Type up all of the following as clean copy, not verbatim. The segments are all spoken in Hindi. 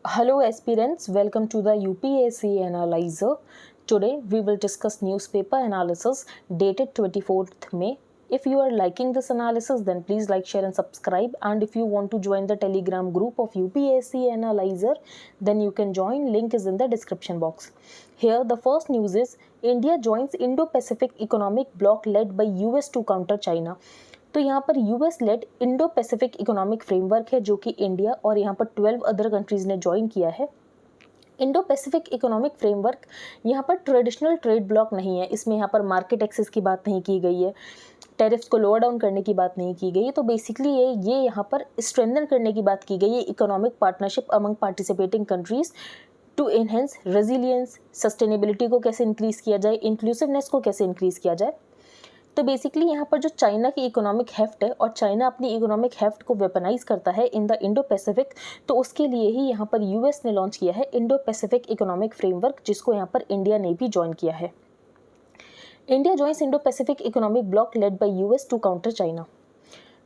Hello aspirants, welcome to the UPSC Analyzer. Today we will discuss newspaper analysis dated 24th May. If you are liking this analysis, then please like, share and subscribe, and if you want to join the Telegram group of UPSC Analyzer, then you can join. Link is in the description box. Here the first news is India joins Indo-Pacific Economic Bloc led by US to counter China. तो यहाँ पर US led Indo Pacific economic framework है जो कि इंडिया और यहाँ पर 12 अदर कंट्रीज़ ने ज्वाइन किया है। इंडो पैसिफिक इकोनॉमिक फ्रेमवर्क यहाँ पर ट्रेडिशनल ट्रेड ब्लॉक नहीं है, इसमें यहाँ पर मार्केट एक्सेस की बात नहीं की गई है, टैरिफ्स को लोअर डाउन करने की बात नहीं की गई है। तो बेसिकली ये यहाँ पर स्ट्रेंथन करने की बात की गई है economic partnership among participating countries to enhance resilience, sustainability को कैसे इंक्रीज़ किया जाए, इंक्लूसिवनेस को कैसे इंक्रीज़ किया जाए। तो बेसिकली यहाँ पर जो चाइना की इकोनॉमिक हेफ्ट है और चाइना अपनी इकोनॉमिक हेफ्ट को वेपनाइज करता है इन द इंडो पैसिफिक, तो उसके लिए ही यहाँ पर यूएस ने लॉन्च किया है इंडो पैसिफिक इकोनॉमिक फ्रेमवर्क, जिसको यहाँ पर इंडिया ने भी ज्वाइन किया है। India joins Indo Pacific economic bloc led by US to counter China.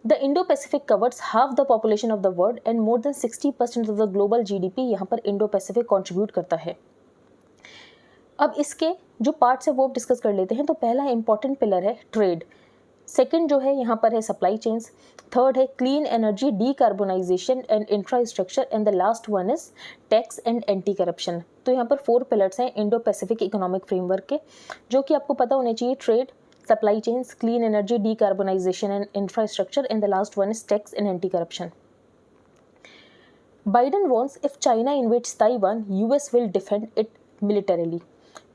The Indo Pacific covers half the population of the world and more than 60% of the global GDP यहाँ पर इंडो पैसिफिक कॉन्ट्रीब्यूट करता है। अब इसके जो पार्ट्स है वो डिस्कस कर लेते हैं। तो पहला इंपॉर्टेंट पिलर है ट्रेड, सेकंड जो है यहाँ पर है सप्लाई चेन्स, थर्ड है clean energy, decarbonisation and infrastructure, and the last one is tax and anti corruption. तो यहाँ पर 4 पिलर्स हैं इंडो पैसिफिक इकोनॉमिक फ्रेमवर्क के, जो कि आपको पता होने चाहिए। Trade, supply chains, clean energy, decarbonisation and infrastructure, and the last one is tax and anti corruption. Biden wants if China invades Taiwan, US will defend it militarily.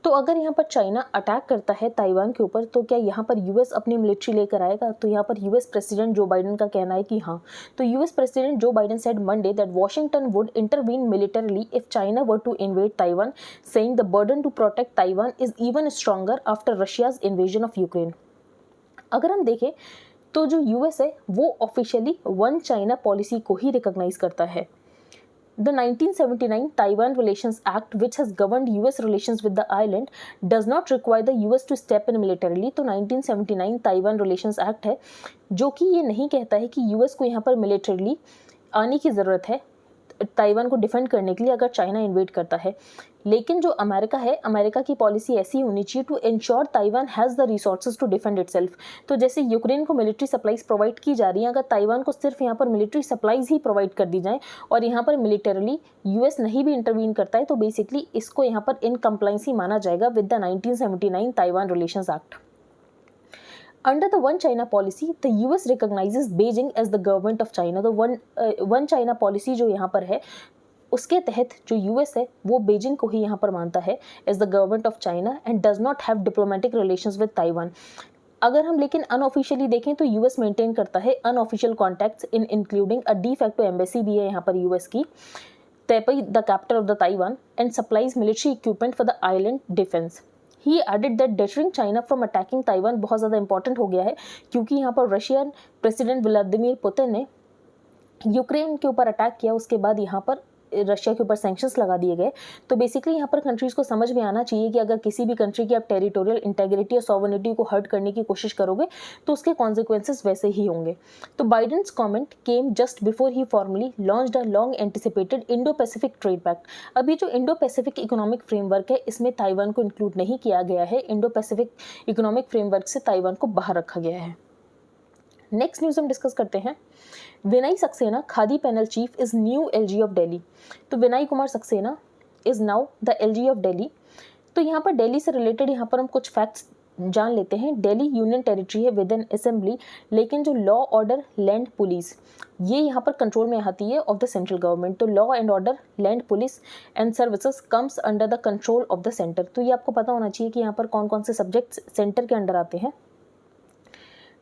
तो अगर यहाँ पर चाइना अटैक करता है ताइवान के ऊपर, तो क्या यहाँ पर यूएस अपनी मिलिट्री लेकर आएगा? तो यहाँ पर यूएस प्रेसिडेंट जो बाइडन का कहना है कि हाँ। तो US president Joe Biden said Monday that Washington would intervene militarily if China were to invade Taiwan, saying the burden to protect Taiwan is even stronger after Russia's invasion of Ukraine. अगर हम देखें तो जो यूएस है वो ऑफिशियली वन चाइना पॉलिसी को ही रिकॉग्नाइज करता है। The 1979 Taiwan Relations Act, which has governed US relations with the island, does not require the US to step in militarily। तो 1979 ताइवान रिलेशंस एक्ट है जो कि ये नहीं कहता है कि यूएस को यहाँ पर मिलिटरीली आने की ज़रूरत है ताइवान को डिफेंड करने के लिए अगर चाइना इन्वेड करता है। लेकिन जो अमेरिका है, अमेरिका की पॉलिसी ऐसी होनी चाहिए to ensure Taiwan has the resources to defend itself. तो जैसे यूक्रेन को मिलिट्री सप्लाईज प्रोवाइड की जा रही हैं, अगर ताइवान को सिर्फ यहाँ पर मिलिट्री सप्लाईज ही प्रोवाइड कर दी जाएँ और यहाँ पर मिलिटरीली यूएस नहीं भी इंटरवीन करता है, तो बेसिकली इसको यहाँ पर इन कंप्लाइंस ही माना जाएगा with the 1979 Taiwan relations act. Under the One China policy, the US recognizes Beijing as the government of China। तो One China policy जो यहाँ पर है, उसके तहत जो यूएस है वो बेजिंग को ही यहाँ पर मानता है as the government of China and does not have diplomatic relations with Taiwan. अगर हम लेकिन अनऑफिशियली देखें तो यूएस मेंटेन करता है unofficial contacts in including a de facto embassy भी है यहाँ पर यूएस की, Taipei the capital of the Taiwan, and supplies military equipment for the island defence. He added that deterring China from attacking Taiwan बहुत ज़्यादा इंपॉर्टेंट हो गया है, क्योंकि यहाँ पर रशियन प्रेसिडेंट व्लादिमीर पुतिन ने यूक्रेन के ऊपर अटैक किया, उसके बाद यहाँ पर रशिया के ऊपर सैंक्शंस लगा दिए गए। तो बेसिकली यहाँ पर कंट्रीज़ को समझ में आना चाहिए कि अगर किसी भी कंट्री की आप टेरिटोरियल इंटेग्रिटी और सॉवरेनिटी को हर्ट करने की कोशिश करोगे तो उसके कॉन्सिक्वेंसेस वैसे ही होंगे। तो Biden's comment came just before he formally launched a long anticipated Indo Pacific trade pact. अभी जो इंडो पैसिफिक इकोनॉमिक फ्रेमवर्क है इसमें ताइवान को इंक्लूड नहीं किया गया है, इंडो पैसिफिक इकोनॉमिक फ्रेमवर्क से ताइवान को बाहर रखा गया है। नेक्स्ट न्यूज़ हम डिस्कस करते हैं। Vinay Saxena, Khadi panel chief, is new LG of Delhi. तो Vinay Kumar Saxena is now the LG of Delhi. तो यहाँ पर दिल्ली से रिलेटेड यहाँ पर हम कुछ फैक्ट्स जान लेते हैं। दिल्ली यूनियन टेरिटरी है विद इन असेंबली, लेकिन जो लॉ ऑर्डर लैंड पुलिस ये यहाँ पर कंट्रोल में आती है ऑफ द सेंट्रल गवर्नमेंट। तो law and order, land police and services comes under the control of the centre. तो ये आपको पता होना चाहिए कि यहाँ पर कौन कौन से सब्जेक्ट्स सेंटर के अंडर आते हैं।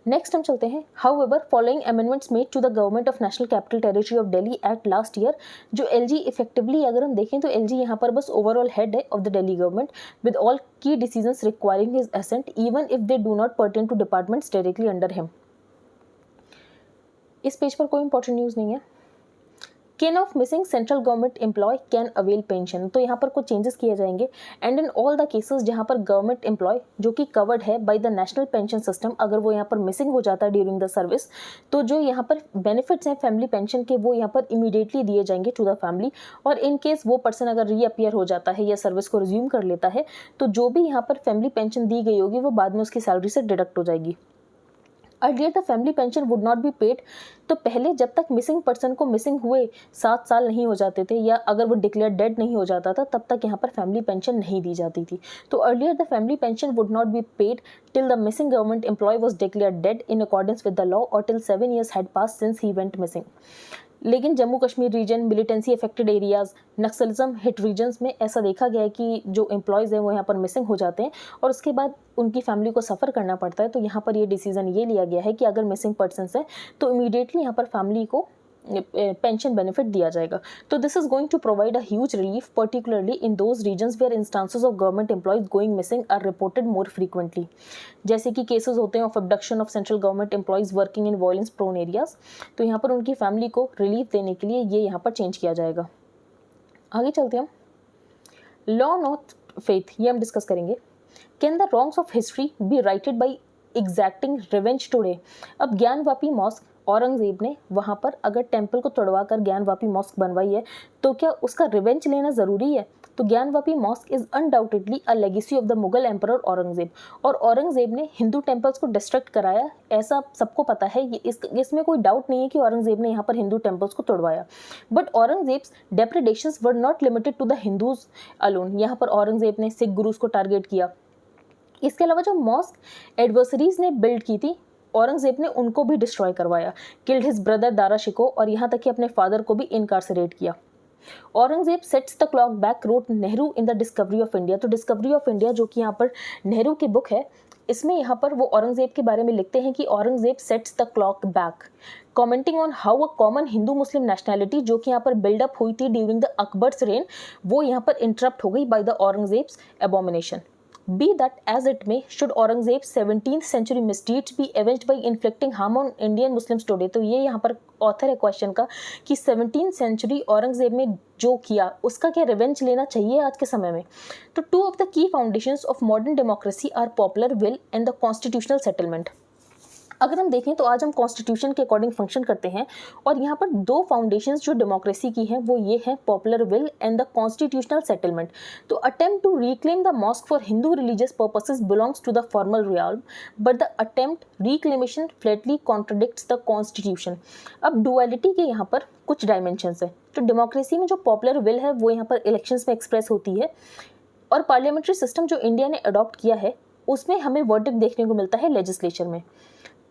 नेक्स्ट हम चलते हैं। However following amendments made to the government of national capital territory of Delhi act last year. जो एलजी इफेक्टिवली अगर हम देखें तो एलजी यहाँ पर बस ओवरऑल हेड है of the Delhi government with all key decisions requiring his assent even if they do not pertain to departments directly under him. इस पेज पर कोई इंपॉर्टेंट न्यूज़ नहीं है। Kin of missing central government employ can avail pension, तो यहाँ पर कुछ चेंजेस किए जाएंगे। And in all the cases जहाँ पर गवर्नमेंट एम्प्लॉय जो कि कवर्ड है by the national pension system, अगर वो यहाँ पर मिसिंग हो जाता है ड्यूरिंग द सर्विस, तो जो यहाँ पर बेनिफिट्स हैं फैमिली पेंशन के वो यहाँ पर इमीडिएटली दिए जाएंगे टू द फैमिली। और इन केस वो पर्सन अगर रीअपियर हो जाता है या सर्विस को रिज्यूम कर लेता है, तो जो भी यहाँ पर फैमिली पेंशन दी गई होगी वो बाद में उसकी सैलरी से डिडक्ट हो जाएगी। Earlier the family pension would not be paid, तो पहले जब तक मिसिंग पर्सन को मिसिंग हुए 7 साल नहीं हो जाते थे या अगर वो डिक्लेयर डेड नहीं हो जाता था, तब तक यहाँ पर फैमिली पेंशन नहीं दी जाती थी। तो earlier the family pension would not be paid till the missing government employee was declared dead in accordance with the law और till 7 years had passed since he went missing. लेकिन Jammu Kashmir region, militancy affected areas, naxalism hit regions में ऐसा देखा गया है कि जो एम्प्लॉयज़ हैं वो यहाँ पर मिसिंग हो जाते हैं और उसके बाद उनकी फैमिली को सफ़र करना पड़ता है। तो यहाँ पर ये डिसीजन ये लिया गया है कि अगर मिसिंग पर्सन्स हैं तो इमीडिएटली यहाँ पर फैमिली को पेंशन बेनिफिट दिया जाएगा। तो this is going to provide a huge relief particularly in those regions where instances of government employees going missing are reported more frequently, जैसे कि केसेस होते हैं of abduction of central government employees working in violence prone areas. तो यहाँ पर उनकी फैमिली को रिलीफ देने के लिए ये यहाँ पर चेंज किया जाएगा। आगे चलते हैं हम लॉ ऑफ फेथ, ये हम डिस्कस करेंगे। Can the wrongs of history be righted by exacting revenge today. अब ज्ञानवापी मॉस्क औरंगजेब ने वहाँ पर अगर टेम्पल को तोड़वा कर ज्ञानवापी मॉस्क बनवाई है तो क्या उसका रिवेंज लेना ज़रूरी है? तो Gyanvapi mask is undoubtedly a legacy of the Mughal emperor Aurangzeb, और औरंगजेब ने हिंदू टेम्पल्स को डिस्ट्रक्ट कराया, ऐसा सबको पता है। इसमें कोई डाउट नहीं है कि औरंगजेब ने यहाँ पर हिंदू टेम्पल्स को तोड़वाया। But Aurangzeb's depredations were not limited to the Hindus alone. यहाँ पर औरंगजेब ने सिख गुरुज को टारगेट किया। इसके अलावा जो मॉस्क एडवर्सरीज ने बिल्ड की थी, औरंगजेब ने उनको भी डिस्ट्रॉय करवाया, killed his brother Dara Shikoh, और यहाँ तक कि अपने फादर को भी इनकार्सरेट किया। Aurangzeb sets the clock back wrote Nehru in the discovery of India. तो डिस्कवरी ऑफ इंडिया जो कि यहाँ पर नेहरू की बुक है, इसमें यहाँ पर वो औरंगजेब के बारे में लिखते हैं कि Aurangzeb sets the clock back, commenting on how a common Hindu Muslim nationality जो कि यहाँ पर बिल्डअप हुई थी ड्यूरिंग द अकबर्स रेन, वो यहाँ पर इंटरप्ट हो गई by the Aurangzeb's Abomination. Be that as it may, should Aurangzeb's 17th century misdeeds be avenged by inflicting harm on Indian Muslims today? तो ये यहाँ पर ऑथर है क्वेश्चन का कि 17th century औरंगजेब ने जो किया उसका क्या रिवेंज लेना चाहिए आज के समय में। तो 2 of the key foundations of modern democracy are popular will and the constitutional settlement। अगर हम देखें तो आज हम कॉन्स्टिट्यूशन के अकॉर्डिंग फंक्शन करते हैं और यहाँ पर 2 फाउंडेशंस जो डेमोक्रेसी की हैं वो ये हैं popular will and the constitutional settlement. तो attempt to reclaim the mosque for Hindu religious purposes belongs to the formal realm, but the attempt reclamation flatly contradicts the constitution. अब डुअलिटी के यहाँ पर कुछ डायमेंशंस हैं। तो डेमोक्रेसी में जो पॉपुलर विल है वो यहाँ पर इलेक्शंस में एक्सप्रेस होती है, और पार्लियामेंट्री सिस्टम जो इंडिया ने अडॉप्ट किया है उसमें हमें वर्डिक्ट देखने को मिलता है लेजिस्लेचर में।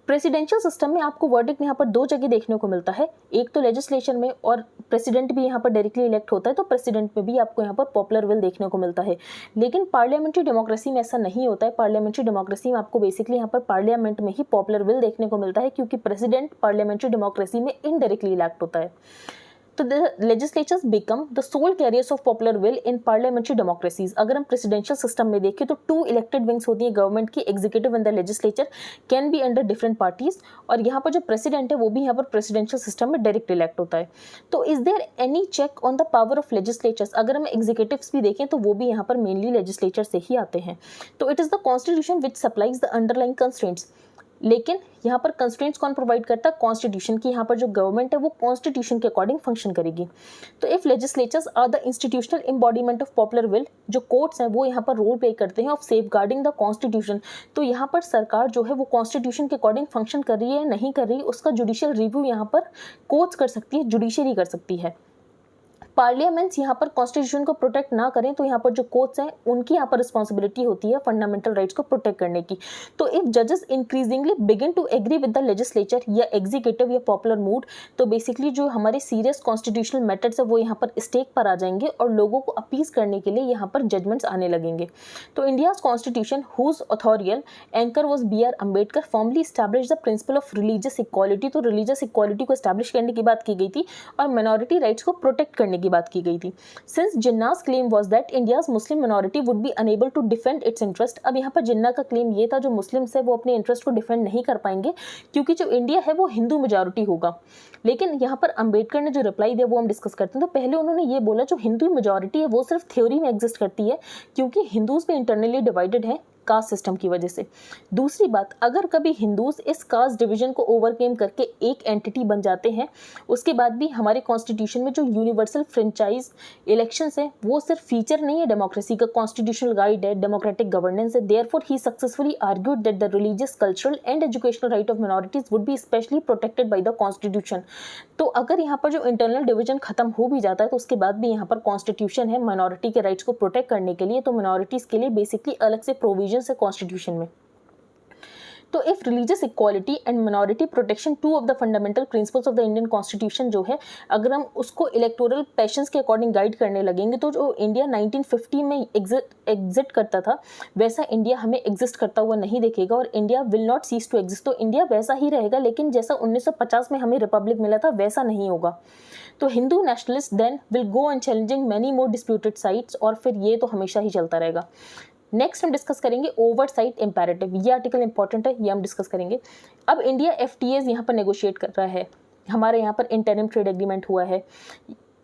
प्रेसिडेंशियल सिस्टम में आपको वर्डिक्ट यहाँ पर 2 जगह देखने को मिलता है, एक तो लेजिस्लेशन में, और प्रेसिडेंट भी यहाँ पर डायरेक्टली इलेक्ट होता है, तो प्रेसिडेंट में भी आपको यहाँ पर पॉपुलर विल देखने को मिलता है। लेकिन पार्लियामेंट्री डेमोक्रेसी में ऐसा नहीं होता है। पार्लियामेंट्री डेमोक्रेसी में आपको बेसिकली यहाँ पर पार्लियामेंट में ही पॉपुलर विल देखने को मिलता है, क्योंकि प्रेसिडेंट पार्लियामेंट्री डेमोक्रेसी में इनडायरेक्टली इलेक्ट होता है। तो the legislatures become the sole carriers of popular will in parliamentary democracies. अगर हम प्रेसिडेंशियल सिस्टम में देखें तो 2 इलेक्टेड विंग्स होती हैं गवर्नमेंट की, executive and the legislature can be under different parties, और यहाँ पर जो प्रेसिडेंट है वो भी यहाँ पर प्रेसिडेंशियल सिस्टम में डायरेक्ट इलेक्ट होता है। तो is there any check on the power of legislatures? अगर हम एग्जीक्यूटिव्स भी देखें तो वो भी यहाँ पर मेनली लेजिस्लेचर से ही आते हैं। तो it is the constitution which supplies the underlying constraints. लेकिन यहाँ पर कंस्ट्रेंट्स कौन प्रोवाइड करता है? कॉन्स्टिट्यूशन की। यहाँ पर जो गवर्नमेंट है वो कॉन्स्टिट्यूशन के अकॉर्डिंग फंक्शन करेगी। तो if legislatures are the institutional embodiment of popular will, जो कोर्ट्स हैं वो यहाँ पर रोल प्ले करते हैं ऑफ सेफगार्डिंग द कॉन्स्टिट्यूशन। तो यहाँ पर सरकार जो है वो कॉन्स्टिट्यूशन के अकॉर्डिंग फंक्शन कर रही है या नहीं कर रही, उसका जुडिशियल रिव्यू यहाँ पर कोर्ट्स कर सकती है, जुडिशरी कर सकती है। पार्लियामेंट्स यहाँ पर कॉन्स्टिट्यूशन को प्रोटेक्ट ना करें तो यहाँ पर जो कोर्ट्स हैं उनकी यहाँ पर रिस्पॉन्सिबिलिटी होती है फंडामेंटल राइट्स को प्रोटेक्ट करने की। तो इफ जजेस increasingly begin to agree with the legislature या एग्जीक्यूटिव या पॉपुलर मूड, तो बेसिकली जो हमारे सीरियस कॉन्स्टिट्यूशनल मैटर्स है वो यहाँ पर स्टेक पर आ जाएंगे और लोगों को अपीज करने के लिए यहाँ पर जजमेंट्स आने लगेंगे। तो India's constitution whose authorial anchor was B.R. Ambedkar formally establish the principle of religious equality. तो रिलीजियस इक्वालिटी को स्टैब्लिश करने की बात की गई थी और माइनॉरिटी राइट्स को प्रोटेक्ट करने की बात की गई थी। Since Jinnah's claim was that India's Muslim minority would be unable to defend its interest. अब यहाँ पर जिन्ना का क्लेम ये था जो मुस्लिम्स है वो अपने इंटरेस्ट को डिफेंड नहीं कर पाएंगे क्योंकि जो इंडिया है वो हिंदू मेजॉरिटी होगा। लेकिन यहाँ पर अंबेडकर ने जो रिप्लाई दिया वो हम डिस्कस करते हैं। तो पहले उन्होंने ये बोला जो हिंदू मेजॉरिटी है वो सिर्फ थ्योरी में एग्जिस्ट करती है क्योंकि हिंदूज भी इंटरनली डिवाइडेड है कास्ट सिस्टम की वजह से। दूसरी बात, अगर कभी हिंदूज इस कास्ट डिवीजन को ओवरकेम करके एक एंटिटी बन जाते हैं, उसके बाद भी हमारे कॉन्स्टिट्यूशन में जो यूनिवर्सल फ्रेंचाइज इलेक्शंस है वो सिर्फ फीचर नहीं है डेमोक्रेसी का, कॉन्स्टिट्यूशनल गाइड है, डेमोक्रेटिक गवर्नेंस है। Therefore he successfully argued that the religious, cultural and educational right of minorities would be specially protected by the constitution. तो अगर यहाँ पर जो इंटरनल डिवीजन खत्म हो भी जाता है तो उसके बाद भी यहाँ पर कॉन्स्टिट्यूशन है माइनॉरिटी के राइट्स को प्रोटेक्ट करने के लिए, तो मिनॉरिटीज के लिए बेसिकली अलग से प्रोविजन है कॉन्स्टिट्यूशन में। तो if religious equality and minority protection, two of the fundamental principles of the Indian constitution जो है, अगर हम उसको इलेक्टोरल पैशंस के अकॉर्डिंग गाइड करने लगेंगे तो जो इंडिया 1950 में एग्जिट करता था वैसा इंडिया हमें एग्जिस्ट करता हुआ नहीं देखेगा और India will not cease to exist. तो इंडिया वैसा ही रहेगा लेकिन जैसा 1950 में हमें रिपब्लिक मिला था वैसा नहीं होगा। तो Hindu nationalist then will go on challenging many more disputed sites, और फिर ये तो हमेशा ही चलता रहेगा। नेक्स्ट हम डिस्कस करेंगे ओवरसाइट इंपैरेटिव। ये आर्टिकल इंपॉर्टेंट है, ये हम डिस्कस करेंगे। अब इंडिया एफटीएज यहाँ पर नेगोशिएट कर रहा है। हमारे यहाँ पर इंटरिम ट्रेड एग्रीमेंट हुआ है,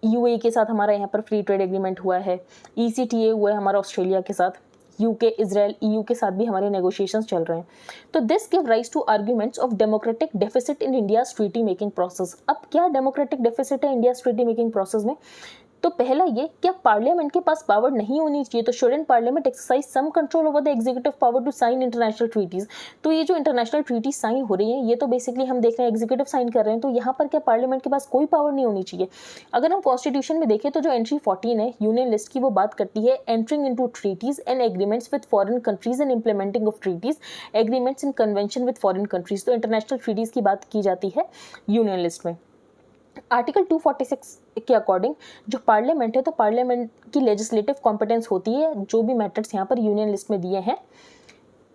यूएई के साथ हमारा यहाँ पर फ्री ट्रेड एग्रीमेंट हुआ है, ईसीटीए हुआ है हमारा ऑस्ट्रेलिया के साथ, यूके, इजराइल, ईयू के साथ भी हमारे नेगोशिएशंस चल रहे हैं। तो this give rise to arguments of democratic deficit in India's treaty making process. अब क्या डेमोक्रेटिक डेफिसिट है इंडिया ट्रीटी मेकिंग प्रोसेस में? तो पहला ये, क्या पार्लियामेंट के पास पावर नहीं होनी चाहिए? तो shouldn't parliament exercise some control over the executive power to sign international treaties? तो ये जो इंटरनेशनल ट्रीटी साइन हो रही है ये तो बेसिकली हम देख रहे हैं एग्जीक्यूटिव साइन कर रहे हैं, तो यहाँ पर क्या पार्लियामेंट के पास कोई पावर नहीं होनी चाहिए? अगर हम कॉन्स्टिट्यूशन में देखें तो जो एंट्री 14 है यूनियन लिस्ट की, वो बात करती है entering into treaties and agreements with foreign countries and implementing of treaties, agreements in convention with foreign countries. तो इंटरनेशनल ट्रीटीज की बात की जाती है यूनियन लिस्ट में। आर्टिकल 246 के अकॉर्डिंग जो पार्लियामेंट है तो पार्लियामेंट की लेजिस्लेटिव कॉम्पिटेंस होती है जो भी मैटर्स यहाँ पर यूनियन लिस्ट में दिए हैं।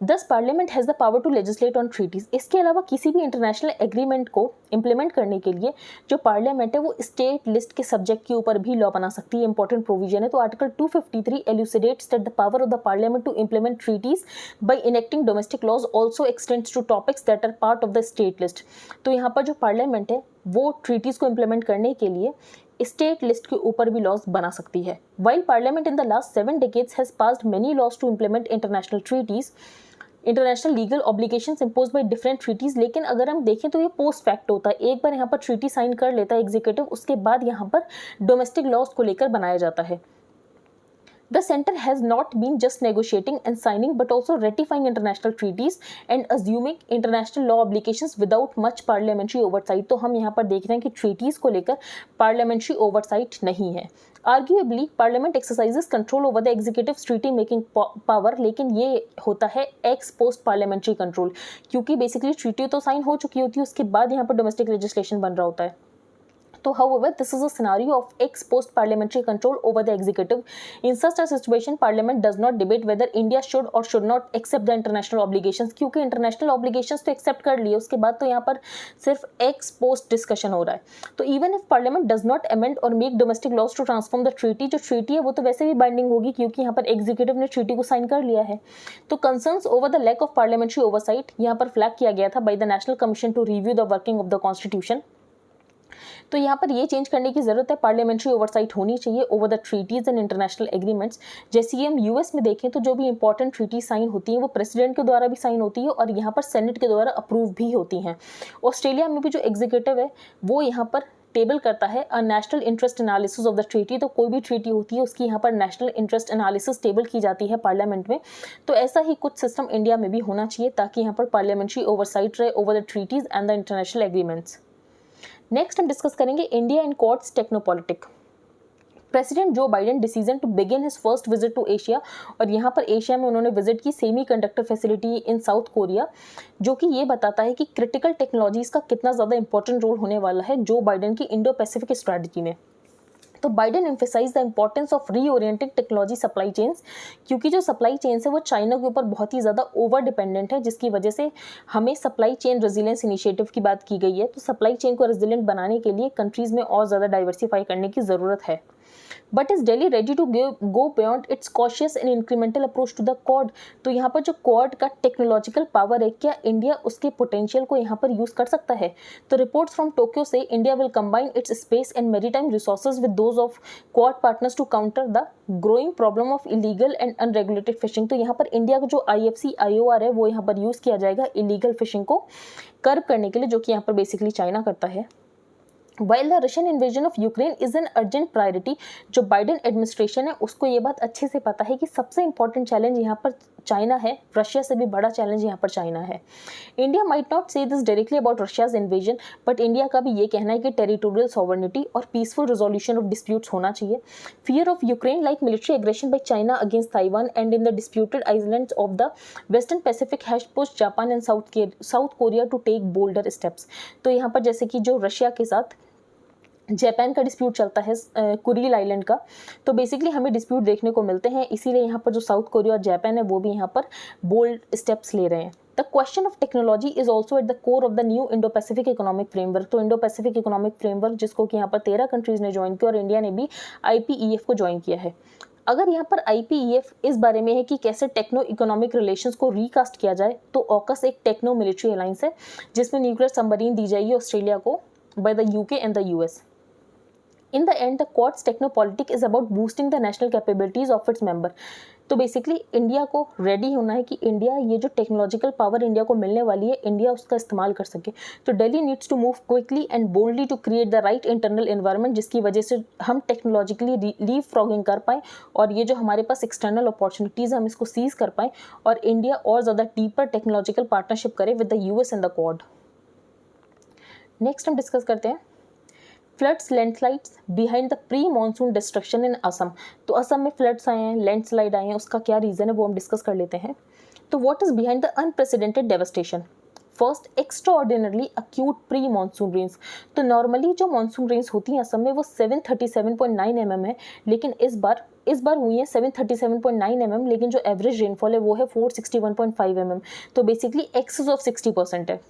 Thus parliament has the power to legislate on treaties. इसके अलावा किसी भी इंटरनेशनल एग्रीमेंट को इंप्लीमेंट करने के लिए जो पार्लियामेंट है वो स्टेट लिस्ट के सब्जेक्ट के ऊपर भी लॉ बना सकती है, इंपॉर्टेंट प्रोविजन है। तो article 253 elucidates that the power of the parliament to implement treaties by enacting domestic laws also extends to topics that are part of the state list. तो यहाँ पर जो पार्लियामेंट है वो ट्रीटीज को इंप्लीमेंट करने के लिए स्टेट लिस्ट के ऊपर भी लॉज बना सकती है। While parliament in the last 7 decades has passed many laws to implement international treaties, international legal obligations impose by different treaties, लेकिन अगर हम देखें तो ये पोस्ट फैक्ट होता है। एक बार यहाँ पर ट्रीटी साइन कर लेता है एग्जीक्यूटिव, उसके बाद यहाँ पर डोमेस्टिक लॉज को लेकर बनाया जाता है। The center has not been just negotiating and signing but also ratifying international treaties and assuming international law obligations without much parliamentary oversight। तो हम यहाँ पर देख रहे हैं कि treaties को लेकर parliamentary oversight नहीं है। Arguably, Parliament exercises control over the executive treaty making power, लेकिन ये होता है ex post parliamentary control, क्योंकि basically treaty तो sign हो चुकी होती है, उसके बाद यहाँ पर domestic legislation बन रहा होता है। So, however, this is a scenario of ex post parliamentary control over the executive. In such a situation, Parliament does not debate whether India should or should not accept the international obligations, क्योंकि international obligations तो accept कर लिए, उसके बाद तो यहाँ पर सिर्फ ex post discussion हो रहा है। तो even if Parliament does not amend or make domestic laws to transform the treaty, जो treaty है वो तो वैसे भी binding होगी क्योंकि यहाँ पर executive ने treaty को sign कर लिया है। तो concerns over the lack of parliamentary oversight यहाँ पर flag किया गया था by the National Commission to review the working of the Constitution। तो यहाँ पर ये चेंज करने की ज़रूरत है, पार्लियामेंट्री ओवरसाइट होनी चाहिए over the treaties and international agreements. जैसे कि हम यूएस में देखें तो जो भी इंपॉर्टेंट ट्रीटी साइन होती हैं वो प्रेसिडेंट के द्वारा भी साइन होती है और यहाँ पर सेनेट के द्वारा अप्रूव भी होती हैं। ऑस्ट्रेलिया में भी जो एग्जीक्यूटिव है वो यहाँ पर टेबल करता है a national interest analysis of the treaty. तो कोई भी ट्रीटी होती है उसकी यहाँ पर नेशनल इंटरेस्ट एनालिसिस टेबल की जाती है पार्लियामेंट में। तो ऐसा ही कुछ सिस्टम इंडिया में भी होना चाहिए ताकि यहाँ पर पार्लियामेंट्री ओवरसाइट रहे over the treaties and the international agreements. Next हम डिस्कस करेंगे India and Quad's technopolitic. President Joe Biden decision to begin his first visit to Asia, और यहाँ पर एशिया में उन्होंने विजिट की semiconductor facility in South Korea, जो कि ये बताता है कि क्रिटिकल टेक्नोलॉजीज का कितना ज़्यादा इंपॉर्टेंट रोल होने वाला है जो बाइडेन की इंडो पैसिफिक स्ट्रैटेजी में। तो Biden emphasise the importance of reorienting technology supply chains, क्योंकि जो सप्लाई चेन्स है वो चाइना के ऊपर बहुत ही ज़्यादा ओवर डिपेंडेंट है, जिसकी वजह से हमें सप्लाई चेन रेजिलियंस इनिशिएटिव की बात की गई है। तो सप्लाई चेन को रेजिलियंट बनाने के लिए कंट्रीज़ में और ज़्यादा डाइवर्सिफाई करने की ज़रूरत है। But is Delhi ready to go beyond its cautious and incremental approach to the Quad. तो यहाँ पर जो क्वाड का टेक्नोलॉजिकल पावर है, क्या इंडिया उसके पोटेंशियल को यहाँ पर यूज कर सकता है? तो reports from Tokyo say India will combine its space and maritime resources with those of Quad partners to counter the growing problem of illegal and unregulated fishing. तो यहाँ पर इंडिया का जो IFC IOR है वो यहाँ पर यूज किया जाएगा इलीगल फिशिंग को कर्व करने के लिए, जो कि यहाँ पर बेसिकली चाइना करता है। While the Russian invasion of Ukraine is an urgent priority, Joe Biden administration है उसको ये बात अच्छे से पता है कि सबसे इंपॉर्टेंट चैलेंज यहाँ पर चाइना है, रशिया से भी बड़ा चैलेंज यहाँ पर चाइना है। India might not say this directly about Russia's invasion, but India का भी ये कहना है कि टेरिटोरियल सॉवर्निटी और पीसफुल रिजोल्यूशन ऑफ डिस्प्यूट्स होना चाहिए। Fear of Ukraine like military aggression by China against Taiwan and in the disputed islands of the western Pacific has pushed Japan and South Korea to take bolder steps. तो यहाँ पर जैसे कि जो रशिया के साथ जापान का डिस्प्यूट चलता है कुरील आइलैंड का, तो बेसिकली हमें डिस्प्यूट देखने को मिलते हैं, इसीलिए यहाँ पर जो साउथ कोरिया और जापान है वो भी यहाँ पर बोल्ड स्टेप्स ले रहे हैं। The question of technology is also at the core of the new Indo Pacific economic framework. तो इंडो पैसिफिक इकोनॉमिक फ्रेमवर्क जिसको कि यहाँ पर 13 कंट्रीज ने ज्वाइन किया और इंडिया ने भी IPEF को ज्वाइन किया है। अगर यहाँ पर IPEF इस बारे में है कि कैसे टेक्नो इकोनॉमिक रिलेशंस को रिकास्ट किया जाए, तो ऑकस एक टेक्नो मिलिट्री अलायंस है जिसमें न्यूक्लियर सबमरीन दी जाएगी ऑस्ट्रेलिया को by the UK and the US। In the end, the Quad's technopolitic is about boosting the national capabilities of its member। तो बेसिकली इंडिया को रेडी होना है कि इंडिया ये जो टेक्नोलॉजिकल पावर इंडिया को मिलने वाली है, इंडिया उसका इस्तेमाल कर सके। तो Delhi needs to move quickly and boldly to create the right internal environment, जिसकी वजह से हम टेक्नोलॉजिकली लीव फ्रॉगिंग कर पाएँ और ये जो हमारे पास एक्सटर्नल अपॉर्चुनिटीज़ हम इसको सीज कर पाएँ और इंडिया और ज़्यादा डीपर टेक्नोलॉजिकल पार्टनरशिप करे with the US and the quad. Next हम डिस्कस करते हैं floods landslides behind the pre monsoon destruction in Assam. तो असम में फ्लड्स आए हैं, लैंडस्लाइड आए हैं, उसका क्या रीज़न है वो हम डिस्कस कर लेते हैं। तो what is behind the unprecedented devastation? First, extraordinarily acute pre monsoon rains. तो नॉर्मली जो मानसून रेन्स होती हैं असम में वो 737.9 mm है, लेकिन इस बार हुई है 737.9 mm, लेकिन जो एवरेज रेनफॉल है वो है 461.5 mm। तो बेसिकली एक्सेस ऑफ 60% है।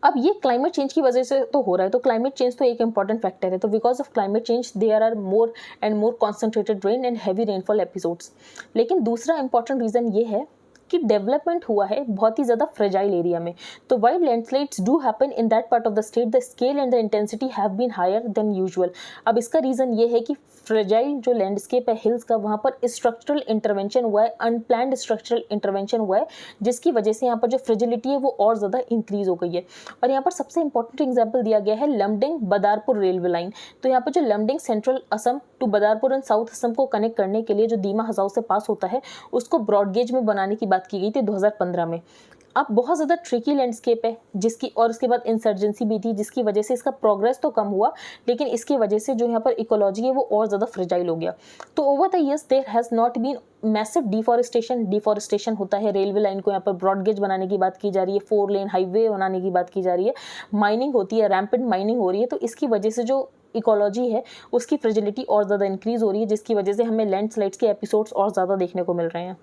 अब ये क्लाइमेट चेंज की वजह से तो हो रहा है, तो क्लाइमेट चेंज तो एक इंपॉर्टेंट फैक्टर है। तो because of climate change there are more and more concentrated rain and heavy rainfall episodes. लेकिन दूसरा इंपॉर्टेंट रीज़न ये है कि डेवलपमेंट हुआ है बहुत ही ज़्यादा फ्रेजाइल एरिया में। तो while landslides do happen in that part of the state, the scale and the intensity have been higher than usual. अब इसका रीज़न ये है कि फ्रेजाइल जो लैंडस्केप है हिल्स का, वहाँ पर स्ट्रक्चरल इंटरवेंशन हुआ है, अनप्लान्ड स्ट्रक्चरल इंटरवेंशन हुआ है, जिसकी वजह से यहाँ पर जो फ्रेजिलिटी है वो और ज़्यादा इंक्रीज हो गई है। और यहाँ पर सबसे इंपॉर्टेंट एग्जाम्पल दिया गया है लमडिंग बदारपुर रेलवे लाइन। तो यहाँ पर जो Lumding central Assam to Badarpur and south Assam को कनेक्ट करने के लिए जो दीमा हजाओ से पास होता है, उसको ब्रॉडगेज में बनाने की बात की गई थी 2015 में। अब बहुत ज़्यादा ट्रिकी लैंडस्केप है जिसकी, और उसके बाद इंसर्जेंसी भी थी जिसकी वजह से इसका प्रोग्रेस तो कम हुआ, लेकिन इसकी वजह से जो यहाँ पर इकोलॉजी है वो और ज़्यादा फ्रेजाइल हो गया। तो over the years there has not been massive deforestation होता है। रेलवे लाइन को यहाँ पर ब्रॉडगेज बनाने की बात की जा रही है, 4 लेन हाईवे बनाने की बात की जा रही है, माइनिंग होती है, रैम्पेंट माइनिंग हो रही है। तो इसकी वजह से जो इकोलॉजी है उसकी फ्रेजिलिटी और ज़्यादा इंक्रीज हो रही है, जिसकी वजह से हमें लैंडस्लाइड्स के एपिसोड्स और ज़्यादा देखने को मिल रहे हैं।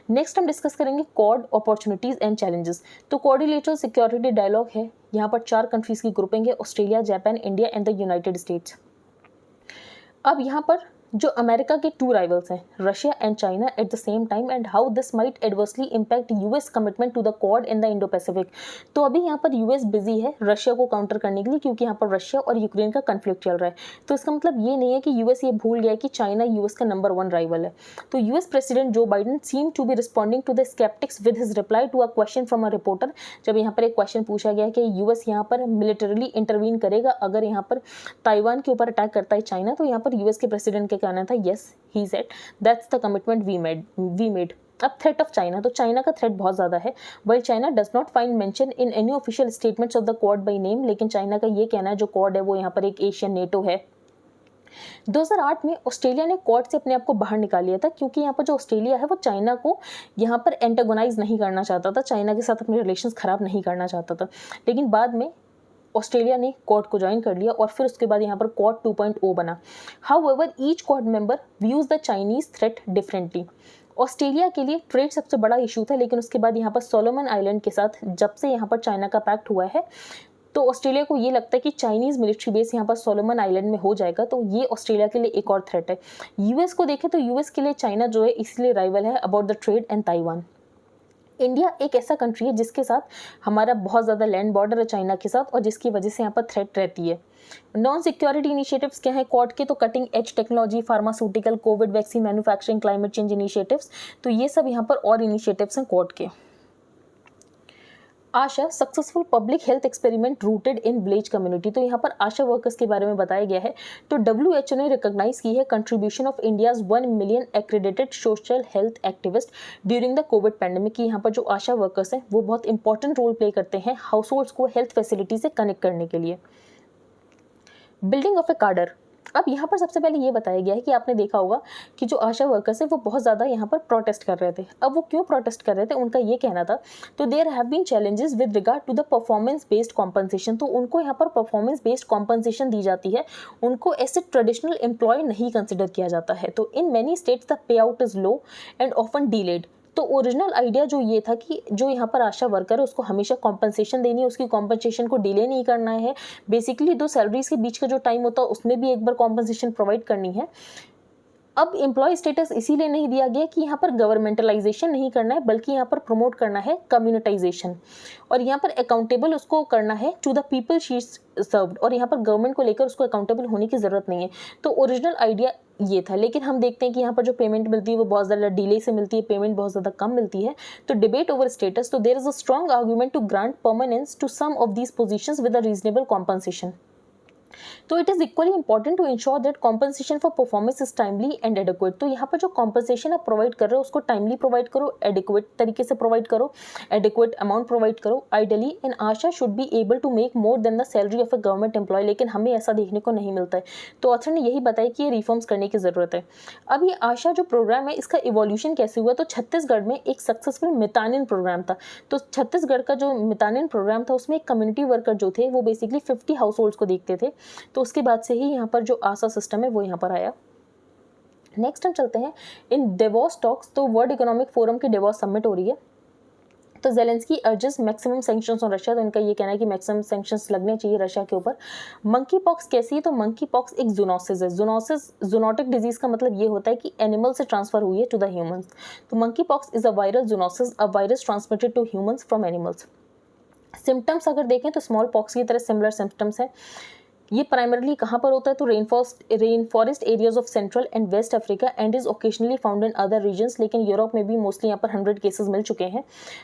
नेक्स्ट हम डिस्कस करेंगे क्वाड अपॉर्चुनिटीज़ एंड चैलेंजेस। तो कोऑर्डिनेटर सिक्योरिटी डायलॉग है, यहाँ पर 4 कंट्रीज़ की ग्रुपिंग है, Australia, Japan, India and the United States. अब यहाँ पर जो अमेरिका के 2 राइवल्स हैं, Russia and China at the same time, and how this might adversely impact US commitment to the Quad in the Indo Pacific. तो अभी यहाँ पर US बिजी है रशिया को काउंटर करने के लिए, क्योंकि यहाँ पर रशिया और यूक्रेन का कन्फ्लिक्ट चल रहा है। तो इसका मतलब ये नहीं है कि US ये भूल गया है कि चाइना US का नंबर 1 राइवल है। तो US president Joe Biden seem to be responding to the sceptics with his reply to a question from a reporter. जब यहाँ पर एक क्वेश्चन पूछा गया कि US यहाँ पर मिलिटरीली इंटरवीन करेगा अगर यहाँ पर ताइवान के ऊपर अटैक करता है चाइना, तो यहाँ पर US के प्रेसिडेंट का कहना था yes, he said that's the commitment we made। अब थ्रेट ऑफ चाइना, तो चाइना का थ्रेट बहुत ज़्यादा है। while China does not find mention in any official statements of the Quad by name, लेकिन चाइना का ये कहना है जो क्वाड है वो यहाँ पर एक एशियन नेटो है। 2008 में ऑस्ट्रेलिया ने क्वाड से अपने आप को बाहर निकाल लिया था, क्योंकि यहाँ पर जो ऑस्ट्रेलिया है वो चाइना को यहाँ पर एंटागोनाइज नहीं करना चाहता था, चाइना के साथ अपने रिलेशंस खराब नहीं करना चाहता था। लेकिन बाद में ऑस्ट्रेलिया ने क्वाड को ज्वाइन कर लिया और फिर उसके बाद यहाँ पर क्वाड 2.0 बना। However each quad member views the Chinese threat differently. Australia के लिए ट्रेड सबसे बड़ा इशू था, लेकिन उसके बाद यहाँ पर सोलोमन आइलैंड के साथ जब से यहाँ पर चाइना का पैक्ट हुआ है तो ऑस्ट्रेलिया को ये लगता है कि चाइनीज मिलिट्री बेस यहाँ पर सोलोमन आइलैंड में हो जाएगा, तो ये ऑस्ट्रेलिया के लिए एक और थ्रेट है। यूएस को देखें तो यूएस के लिए चाइना जो है इसलिए राइवल है about the trade and Taiwan. India एक ऐसा कंट्री है जिसके साथ हमारा बहुत ज़्यादा लैंड बॉर्डर है चाइना के साथ, और जिसकी वजह से यहाँ पर थ्रेट रहती है। नॉन सिक्योरिटी इनिशिएटिव्स क्या है क्वाड के, तो cutting edge technology, pharmaceutical, Covid vaccine manufacturing, climate change initiatives, तो ये सब यहाँ पर और इनिशिएटिव्स हैं क्वाड के। ASHA successful public health experiment rooted in village community, तो यहाँ पर आशा वर्कर्स के बारे में बताया गया है। तो WHO ने रिकॉग्नाइज की है contribution of India's 1 million accredited social health activist during the Covid pandemic की यहाँ पर जो आशा वर्कर्स हैं वो बहुत इंपॉर्टेंट रोल प्ले करते हैं हाउस होल्ड्स को हेल्थ फैसिलिटी से कनेक्ट करने के लिए। बिल्डिंग ऑफ ए कार्डर, अब यहाँ पर सबसे पहले ये बताया गया है कि आपने देखा होगा कि जो आशा वर्कर्स है वो बहुत ज़्यादा यहाँ पर प्रोटेस्ट कर रहे थे। अब वो क्यों प्रोटेस्ट कर रहे थे, उनका ये कहना था, तो there have been challenges with regard to the performance based compensation, तो उनको यहाँ पर परफॉर्मेंस बेस्ड कॉम्पनसेशन दी जाती है, उनको ऐसे ट्रेडिशनल एम्प्लॉय नहीं कंसिडर किया जाता है। तो in many states the pay out is low and often delayed. तो ओरिजिनल आइडिया जो ये था कि जो यहाँ पर आशा वर्कर है उसको हमेशा कॉम्पनसेशन देनी है, उसकी कॉम्पनसेशन को डिले नहीं करना है। बेसिकली दो सैलरीज के बीच का जो टाइम होता है उसमें भी एक बार कॉम्पनसेशन प्रोवाइड करनी है। अब एम्प्लॉय स्टेटस इसीलिए नहीं दिया गया कि यहाँ पर गवर्नमेंटलाइजेशन नहीं करना है, बल्कि यहाँ पर प्रमोट करना है कम्युनिटाइजेशन, और यहाँ पर अकाउंटेबल उसको करना है to the people she served, और यहाँ पर गवर्नमेंट को लेकर उसको अकाउंटेबल होने की ज़रूरत नहीं है। तो ओरिजिनल आइडिया ये था, लेकिन हम देखते हैं कि यहाँ पर जो पेमेंट मिलती है वो बहुत ज़्यादा डिले से मिलती है, पेमेंट बहुत ज़्यादा कम मिलती है। तो डिबेट ओवर स्टेटस, तो there is a strong argument to grant permanence to some of these positions with a reasonable compensation. तो it is equally important to ensure that compensation for performance is timely and adequate. तो यहाँ पर जो कॉम्पनसेशन आप प्रोवाइड कर रहे हो उसको टाइमली प्रोवाइड करो, एडिक्वेट तरीके से प्रोवाइड करो, एडिक्वेट अमाउंट प्रोवाइड करो ideally, and ASHA should be able to make more than the salary of a government employee, लेकिन हमें ऐसा देखने को नहीं मिलता है। तो ऑथर ने यही बताया कि ये रिफॉर्म्स करने की ज़रूरत है। अब ये आशा जो प्रोग्राम है इसका इवोल्यूशन कैसे हुआ, तो छत्तीसगढ़ में एक सक्सेसफुल मितानिन प्रोग्राम था। तो छत्तीसगढ़ का जो मितानिन प्रोग्राम था उसमें एक कम्युनिटी वर्कर जो थे वो बेसिकली 50 हाउस होल्ड्स को देखते थे। तो उसके बाद से ही यहाँ पर जो आशा सिस्टम है वो यहाँ पर आया। नेक्स्ट हम चलते हैं इन डेवोस टॉक्स, तो वर्ल्ड इकोनॉमिक फोरम की डेवोस समिट हो रही है। तो Zelensky urges maximum sanctions on Russia, तो इनका ये कहना है कि मैक्सिमम सैंक्शंस लगने चाहिए रशिया के ऊपर। मंकी पॉक्स कैसी है, तो मंकी पॉक्स एक जूनोसिस है। जूनोटिक डिजीज का मतलब ये होता है कि एनिमल से ट्रांसफर हुई है टू द ह्यूमंस। तो monkeypox is a viral zoonosis, a virus transmitted to humans from animals. Symptoms अगर देखें तो स्मॉल पॉक्स की तरह सिमिलर सिम्टम्स है। ये प्राइमरली कहाँ पर होता है, तो rainforest areas of central and west Africa and is occasionally found in other regions, लेकिन यूरोप में भी मोस्टली यहाँ पर 100 केसेस मिल चुके हैं।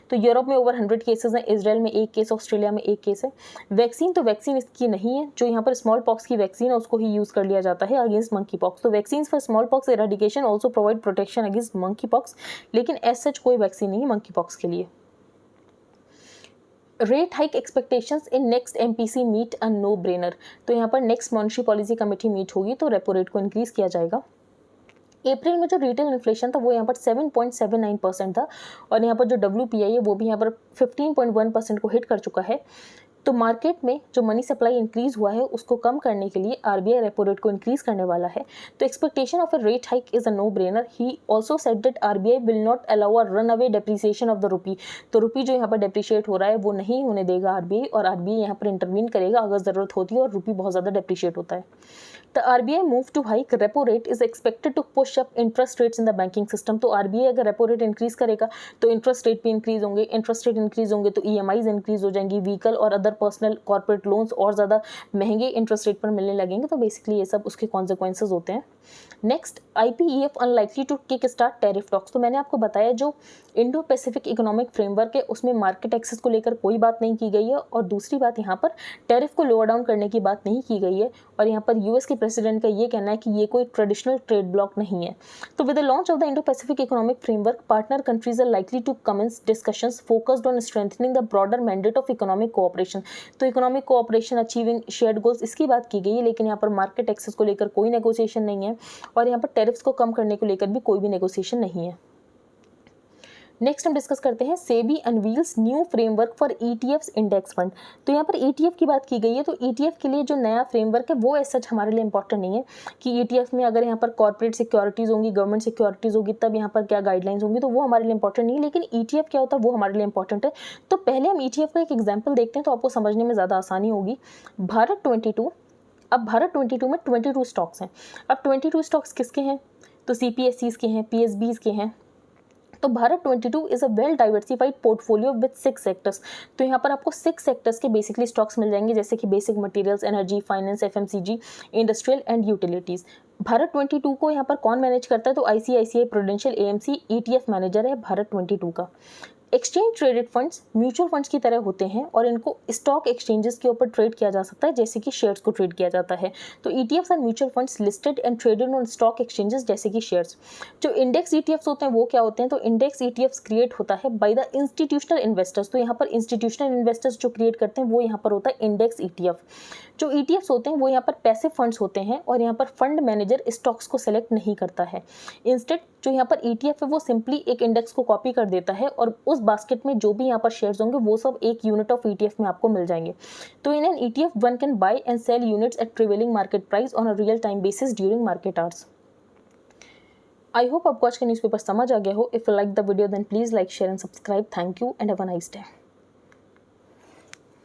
तो यूरोप में ओवर 100 केसेस हैं, इजराइल में 1 केस, ऑस्ट्रेलिया में 1 केस है। वैक्सीन, तो वैक्सीन इसकी नहीं है, जो यहाँ पर स्मॉल पॉक्स की वैक्सीन है उसको ही यूज़ कर लिया जाता है अगेंस्ट मंकी पॉक्स। तो vaccine for smallpox eradication also provide protection against monkeypox, लेकिन एज सच कोई वैक्सीन नहीं है मंकी पॉक्स के लिए। Rate hike expectations in next MPC meet a no brainer, तो यहाँ पर next monetary policy committee meet होगी तो रेपो रेट को इंक्रीज किया जाएगा। अप्रैल में जो रिटेल इन्फ्लेशन था वो यहाँ पर 7.79% था, और यहाँ पर जो WPI है वो भी यहाँ पर 15.1% को हिट कर चुका है। तो मार्केट में जो मनी सप्लाई इंक्रीज हुआ है उसको कम करने के लिए RBI रेपो रेट को इंक्रीज करने वाला है। तो expectation of a rate hike is a no brainer. He also said that RBI will not allow a runaway depreciation of the rupee, तो रुपी जो यहाँ पर डेप्रिशिएट हो रहा है वो नहीं होने देगा RBI, और RBI यहाँ पर इंटरवीन करेगा अगर ज़रूरत होती है और रुपी बहुत ज़्यादा डेप्रिशिएट होता है। The RBI move to hike repo rate is expected to push up interest rates in the banking system। तो RBI अगर रेपो रेट इंक्रीज करेगा तो इंटरेस्ट रेट भी इंक्रीज होंगे, इंटरेस्ट रेट इंक्रीज होंगे तो EMIs इंक्रीज हो जाएंगी, व्हीकल और अदर पर्सनल कॉर्पोरेट लोन्स और ज़्यादा महंगे इंटरेस्ट रेट पर मिलने लगेंगे। तो बेसिकली ये सब उसके कॉन्सिक्वेंसेज होते हैं। Next, IPEF unlikely to kick start tariff talks, तो मैंने आपको बताया जो इंडो पैसिफिक इकोनॉमिक फ्रेमवर्क है उसमें मार्केट एक्सेस को लेकर कोई बात नहीं की गई है, और दूसरी बात यहाँ पर टैरिफ को लोअर डाउन करने की बात नहीं की गई है, और यहाँ पर US के प्रेसिडेंट का ये कहना है कि ये कोई ट्रेडिशनल ट्रेड ब्लॉक नहीं है। तो with the launch of the Indo Pacific economic framework partner countries are likely to commence discussions focused on strengthening the broader mandate of economic cooperation. तो economic cooperation achieving shared goals इसकी बात की गई है, लेकिन यहाँ पर मार्केट एक्सेस को लेकर कोई नेगोशिएशन नहीं है, और यहाँ पर टैरिफ्स को कम करने को लेकर भी कोई भी नेगोशिएशन नहीं है। नेक्स्ट हम डिस्कस करते हैं SEBI unveils new framework for ETFs index fund. तो यहाँ पर ईटीएफ की बात की गई है, तो ईटीएफ के लिए जो नया फ्रेमवर्क है वो ऐसा हमारे लिए इंपॉर्टेंट नहीं है कि ईटीएफ में अगर यहाँ पर कॉर्पोरेट सिक्योरिटीज़ होंगी, गवर्नमेंट सिक्योरिटीज़ होगी, तब यहाँ पर क्या गाइडलाइंस होंगी, तो वो हमारे लिए इंपॉर्टेंट नहीं है। लेकिन ईटीएफ क्या होता है वो हमारे लिए इंपॉर्टेंट है। तो पहले हम ईटीएफ का एक एग्जाम्पल देखते हैं, तो आपको समझने में ज़्यादा आसानी होगी। भारत 22, अब भारत 22 में 22 स्टॉक्स हैं। अब 22 स्टॉक्स किसके हैं, तो सीपीएससीज के हैं, पीएसबीज के हैं। तो Bharat 22 is a well diversified portfolio with 6 sectors. तो यहाँ पर आपको 6 सेक्टर्स के बेसिकली स्टॉक्स मिल जाएंगे, जैसे कि basic materials, energy, finance, FMCG, industrial and utilities. Bharat 22 को यहाँ पर कौन मैनेज करता है, तो ICICI prudential AMC ETF manager है भारत 22 का। Exchange traded funds mutual funds की तरह होते हैं और इनको स्टॉक एक्सचेंजेस के ऊपर ट्रेड किया जा सकता है, जैसे कि शेयर्स को ट्रेड किया जाता है। तो ETFs and mutual funds listed and traded on stock exchanges जैसे कि शेयर्स। जो इंडेक्स ईटीएफ्स होते हैं वो क्या होते हैं, तो इंडेक्स ईटीएफ्स क्रिएट होता है बाय द इंस्टीट्यूशनल इन्वेस्टर्स। तो यहाँ पर इंस्टीट्यूशनल इन्वेस्टर्स जो क्रिएट करते हैं वो यहाँ पर होता है इंडेक्स ईटीएफ। जो ईटीएफ्स होते हैं वो यहाँ पर पैसिव फंड्स होते हैं और यहाँ पर फंड मैनेजर स्टॉक्स को सेलेक्ट नहीं करता है। इंस्टेड जो यहाँ पर ईटीएफ है वो सिंपली एक इंडेक्स को कॉपी कर देता है और उस बास्केट में जो भी यहाँ पर शेयर्स होंगे वो सब एक यूनिट ऑफ ईटीएफ में आपको मिल जाएंगे। तो in an ETF one can buy and sell units at prevailing market price on a real time basis during market hours. I hope आपको आज का न्यूज़पेपर समझ आ गया हो। If you like the video then please like, share and subscribe. Thank you and have a nice day.